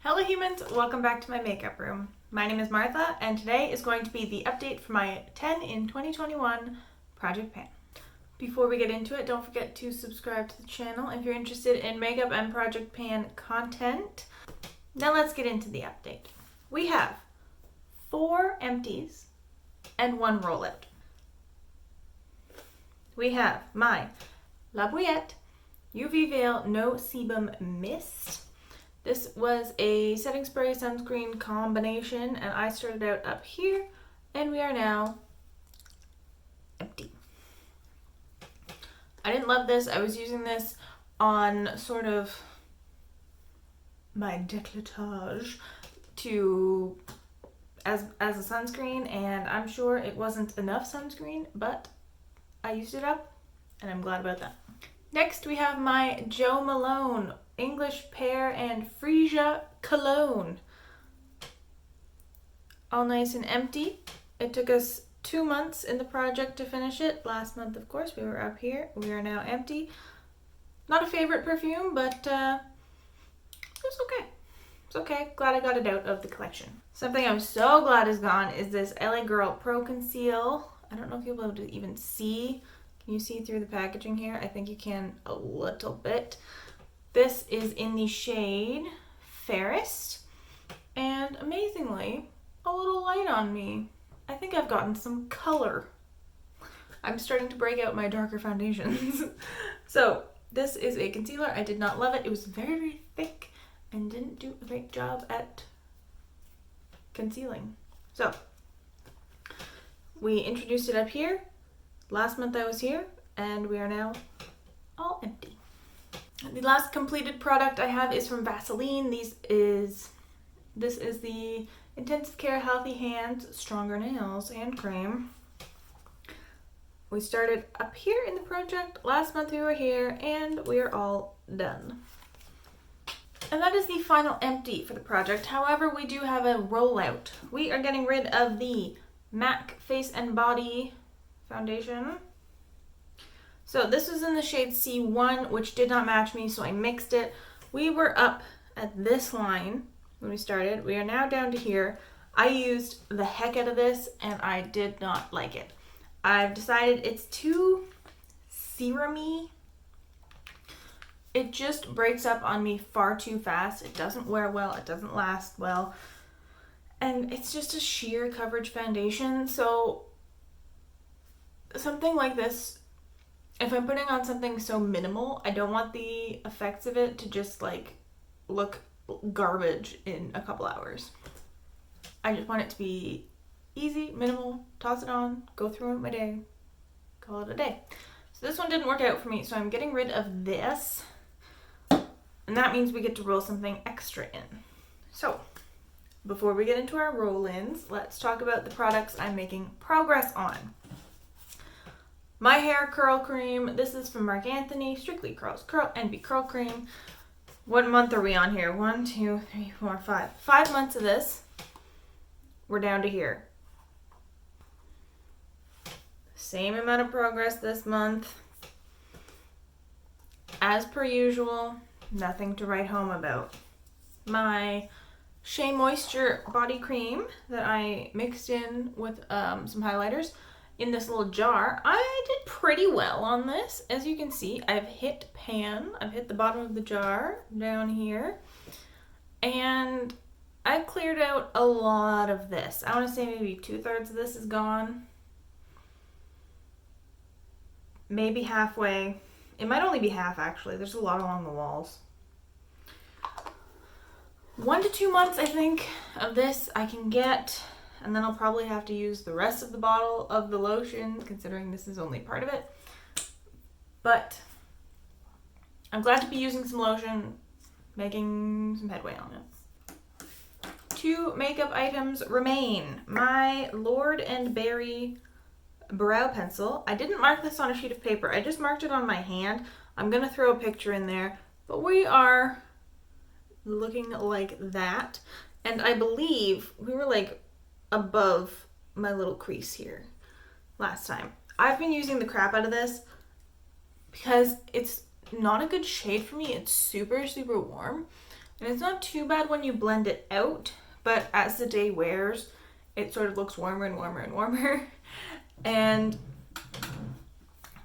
Hello humans, welcome back to my makeup room. My name is Martha and today is going to be the update for my 10 in 2021 Project Pan. Before we get into it, don't forget to subscribe to the channel if you're interested in makeup and Project Pan content. Now let's get into the update. We have 4 empties and 1 rollout. We have my Labiotte UV Veil No Sebum Mist. This was a setting spray sunscreen combination and I started out up here and we are now empty. I didn't love this. I was using this on sort of my décolletage as a sunscreen, and I'm sure it wasn't enough sunscreen, but I used it up and I'm glad about that. Next we have my Jo Malone English Pear and Freesia Cologne. All nice and empty. It took us 2 months in the project to finish it. Last month, of course, we were up here. We are now empty. Not a favorite perfume, but it's okay. It's okay. Glad I got it out of the collection. Something I'm so glad is gone is this LA Girl Pro Conceal. I don't know if you'll be able to even see. Can you see through the packaging here? I think you can a little bit. This is in the shade Fairest, and amazingly, a little light on me. I think I've gotten some color. I'm starting to break out my darker foundations. So this is a concealer. I did not love it. It was very, very thick and didn't do a great job at concealing. So we introduced it up here. Last month I was here, and we are now all empty. The last completed product I have is from Vaseline. This is the Intensive Care Healthy Hands Stronger Nails hand cream. We started up here in the project. Last month we were here and we are all done. And that is the final empty for the project. However, we do have a rollout. We are getting rid of the MAC Face and Body foundation. So this was in the shade C1, which did not match me, so I mixed it. We were up at this line when we started. We are now down to here. I used the heck out of this, and I did not like it. I've decided it's too serum-y. It just breaks up on me far too fast. It doesn't wear well. It doesn't last well. And it's just a sheer coverage foundation, so something like this, if I'm putting on something so minimal, I don't want the effects of it to just like look garbage in a couple hours. I just want it to be easy, minimal, toss it on, go through my day, call it a day. So this one didn't work out for me, so I'm getting rid of this. And that means we get to roll something extra in. So before we get into our roll-ins, let's talk about the products I'm making progress on. My hair curl cream. This is from Marc Anthony. Strictly Curls Curl NB Curl Cream. What month are we on here? 1, 2, 3, 4, 5. 5 months of this. We're down to here. Same amount of progress this month. As per usual, nothing to write home about. My Shea Moisture body cream that I mixed in with some highlighters in this little jar. I did pretty well on this. As you can see, I've hit pan. I've hit the bottom of the jar down here. And I've cleared out a lot of this. I want to say maybe 2/3 of this is gone. Maybe halfway. It might only be half actually. There's a lot along the walls. 1 to 2 months, I think, of this I can get. And then I'll probably have to use the rest of the bottle of the lotion, considering this is only part of it. But I'm glad to be using some lotion, making some headway on it. 2 makeup items remain. My Lord & Berry brow pencil. I didn't mark this on a sheet of paper. I just marked it on my hand. I'm going to throw a picture in there. But we are looking like that. And I believe we were like above my little crease here last time. I've been using the crap out of this because it's not a good shade for me. It's super, super warm. And it's not too bad when you blend it out, but as the day wears, it sort of looks warmer and warmer and warmer. And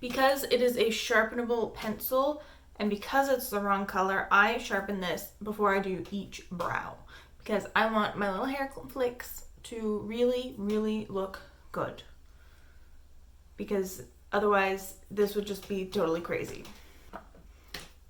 because it is a sharpenable pencil, and because it's the wrong color, I sharpen this before I do each brow, because I want my little hair flakes to really, really look good. Because otherwise, this would just be totally crazy.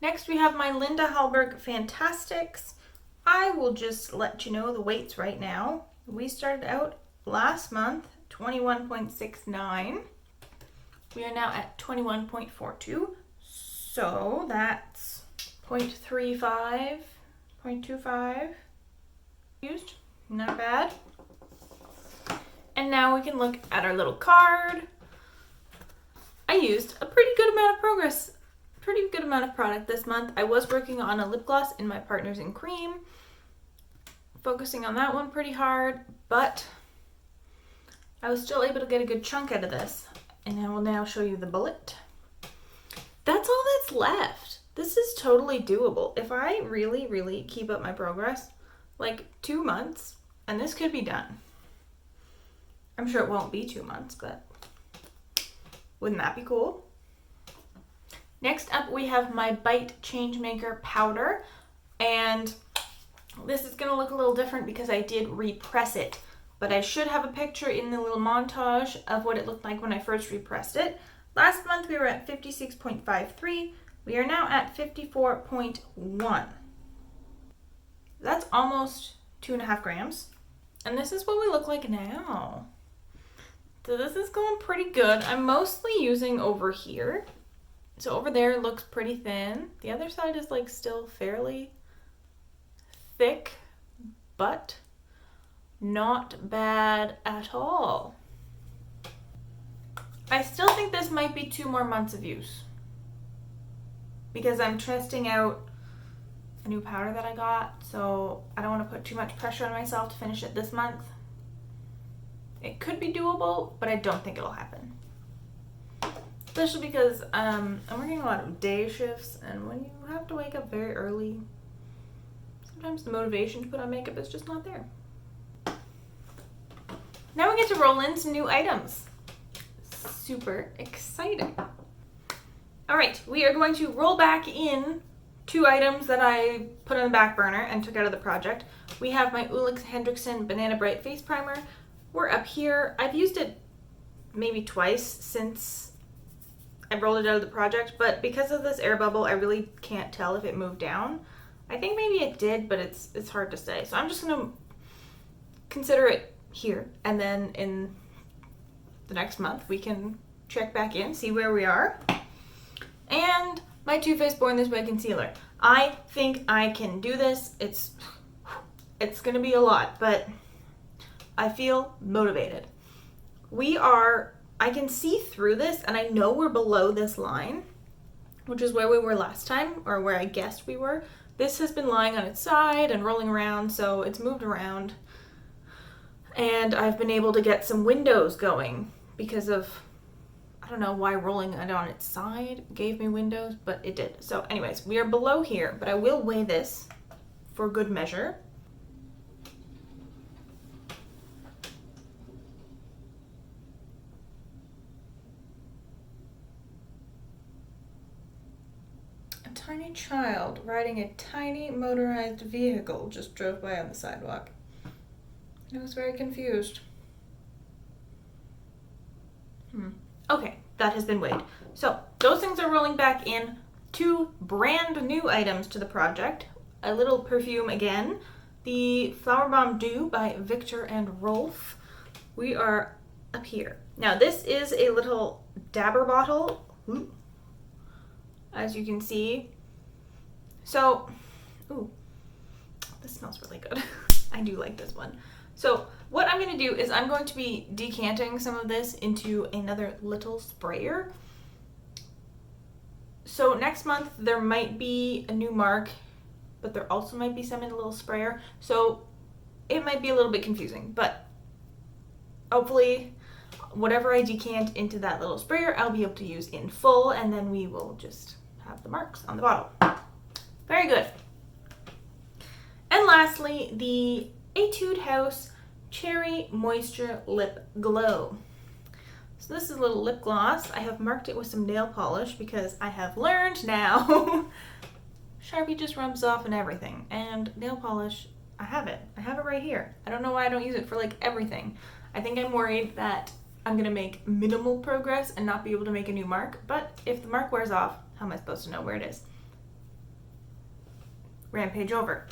Next, we have my Hallberg Fantastix. I will just let you know the weights right now. We started out last month, 21.69. We are now at 21.42. So that's 0.35, 0.25 used. Not bad. And now we can look at our little card. I used a pretty good amount of product this month. I was working on a lip gloss in my Partners in Cream, focusing on that one pretty hard, but I was still able to get a good chunk out of this. And I will now show you the bullet. That's all that's left. This is totally doable. If I really, really keep up my progress, like 2 months, and this could be done. I'm sure it won't be 2 months, but wouldn't that be cool? Next up, we have my Bite Changemaker powder, and this is gonna look a little different because I did repress it, but I should have a picture in the little montage of what it looked like when I first repressed it. Last month we were at 56.53. We are now at 54.1. That's almost 2.5 grams. And this is what we look like now. So this is going pretty good. I'm mostly using over here. So over there looks pretty thin. The other side is like still fairly thick, but not bad at all. I still think this might be 2 more months of use because I'm testing out a new powder that I got, so I don't want to put too much pressure on myself to finish it this month. It could be doable, but I don't think it'll happen. Especially because I'm working a lot of day shifts, and when you have to wake up very early, sometimes the motivation to put on makeup is just not there. Now we get to roll in some new items. Super exciting. All right, we are going to roll back in 2 items that I put on the back burner and took out of the project. We have my Hendriksen Banana Bright Face Primer. We're up here. I've used it maybe twice since I rolled it out of the project, but because of this air bubble, I really can't tell if it moved down. I think maybe it did, but it's hard to say. So I'm just gonna consider it here, and then in the next month we can check back in, see where we are. And my Too Faced Born This Way concealer. I think I can do this. It's gonna be a lot, but I feel motivated. I can see through this, and I know we're below this line, which is where we were last time, or where I guessed we were. This has been lying on its side and rolling around, so it's moved around. And I've been able to get some windows going because of, I don't know why rolling it on its side gave me windows, but it did. So anyways, we are below here, but I will weigh this for good measure. A tiny child riding a tiny motorized vehicle just drove by on the sidewalk. I was very confused. Okay, that has been weighed. So those things are rolling back in. 2 brand new items to the project. A little perfume again. The Flowerbomb Dew by Viktor and Rolf. We are up here. Now this is a little dabber bottle, as you can see. So, this smells really good. I do like this one. So what I'm going to do is I'm going to be decanting some of this into another little sprayer. So next month there might be a new Marc, but there also might be some in a little sprayer. So it might be a little bit confusing, but hopefully whatever I decant into that little sprayer, I'll be able to use in full, and then we will just have the marks on the bottle. Very good. lastly, the Etude House Cherry Moisture Lip Glow. So this is a little lip gloss. I have marked it with some nail polish because I have learned now Sharpie just rubs off and everything. And nail polish, I have it. I have it right here. I don't know why I don't use it for like everything. I think I'm worried that I'm gonna make minimal progress and not be able to make a new mark. But if the mark wears off, how am I supposed to know where it is? Rampage over.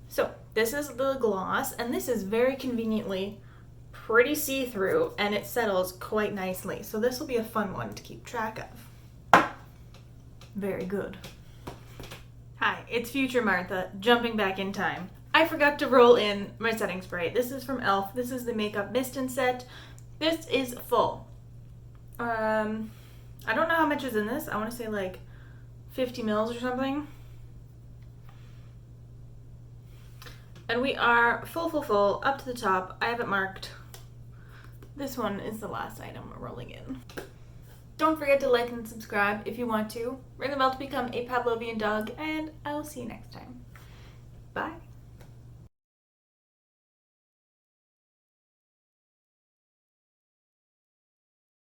So this is the gloss, and this is very conveniently pretty see-through, and it settles quite nicely. So this will be a fun one to keep track of. Very good. Hi, it's Future Martha, jumping back in time. I forgot to roll in my setting spray. This is from e.l.f. This is the Makeup Mist and Set. This is full. I don't know how much is in this. I want to say like 50 mils or something. And we are full, up to the top. I have it marked. This one is the last item we're rolling in. Don't forget to like and subscribe if you want to. Ring the bell to become a Pavlovian dog, and I will see you next time. Bye.